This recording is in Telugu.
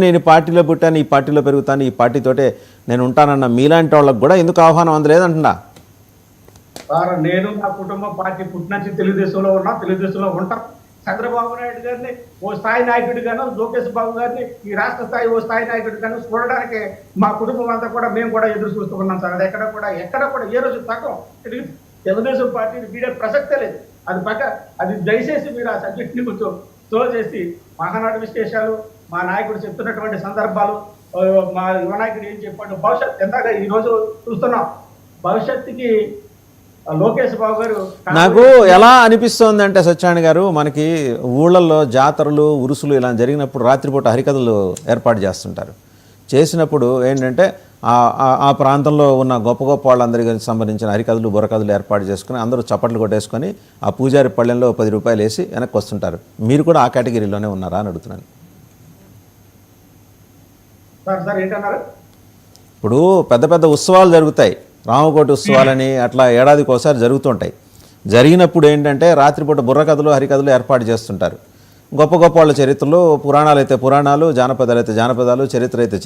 నేను పార్టీలో పుట్టాను, ఈ పార్టీలో పెరుగుతాను, ఈ పార్టీతోటే నేను ఉంటానన్న మీలాంటి వాళ్ళకి కూడా ఎందుకు ఆహ్వానం అందలేదంటున్నా? నేను నా కుటుంబం పార్టీ పుట్టినంచి తెలుగుదేశంలో ఉన్నా, తెలుగుదేశంలో ఉంటాం. చంద్రబాబు నాయుడు గారిని ఓ స్థాయి నాయకుడిగాను, లోకేష్ బాబు గారిని ఈ రాష్ట్ర స్థాయి ఓ స్థాయి నాయకుడిగాను చూడడానికి మా కుటుంబం అంతా కూడా మేము కూడా ఎదురు చూస్తూ ఉన్నాం సార్. అది ఎక్కడ కూడా ఏ రోజు తక్కువ తెలుగుదేశం పార్టీని వీడే ప్రసక్తే లేదు. అది దయచేసి మీరు ఆ సబ్జెక్ట్ని కొంచెం స్లో చేసి మహానాడు విశేషాలు, మా నాయకుడు చెప్తున్నటువంటి సందర్భాలు, మా యువ నాయకుడు ఏం చెప్పాడు, భవిష్యత్ ఎంతగా ఈరోజు చూస్తున్నాం. భవిష్యత్తుకి లోకేష్ బాబు గారు నాకు ఎలా అనిపిస్తోంది అంటే, సత్యనారాయణ గారు, మనకి ఊళ్ళల్లో జాతరలు, ఉరుసులు ఇలా జరిగినప్పుడు రాత్రిపూట హరికథలు ఏర్పాటు చేస్తుంటారు. చేసినప్పుడు ఏంటంటే ఆ ప్రాంతంలో ఉన్న గొప్ప గొప్ప వాళ్ళందరికీ సంబంధించిన హరికథలు, బుర్రకథలు ఏర్పాటు చేసుకుని అందరూ చప్పట్లు కొట్టేసుకొని ఆ పూజారి పళ్ళెంలో 10 రూపాయలు వేసి వెనక్కి వస్తుంటారు. మీరు కూడా ఆ కేటగిరీలోనే ఉన్నారా అని అడుగుతున్నాను. ఇప్పుడు పెద్ద పెద్ద ఉత్సవాలు జరుగుతాయి, రామకోటి ఉత్సవాలని అట్లా ఏడాదికి ఒకసారి జరుగుతుంటాయి. జరిగినప్పుడు ఏంటంటే రాత్రిపూట బుర్రకథలు, హరికథలు ఏర్పాటు చేస్తుంటారు. గొప్ప గొప్ప వాళ్ళ చరిత్రలు, పురాణాలు అయితే పురాణాలు, జానపదాలు అయితే జానపదాలు, చరిత్ర అయితే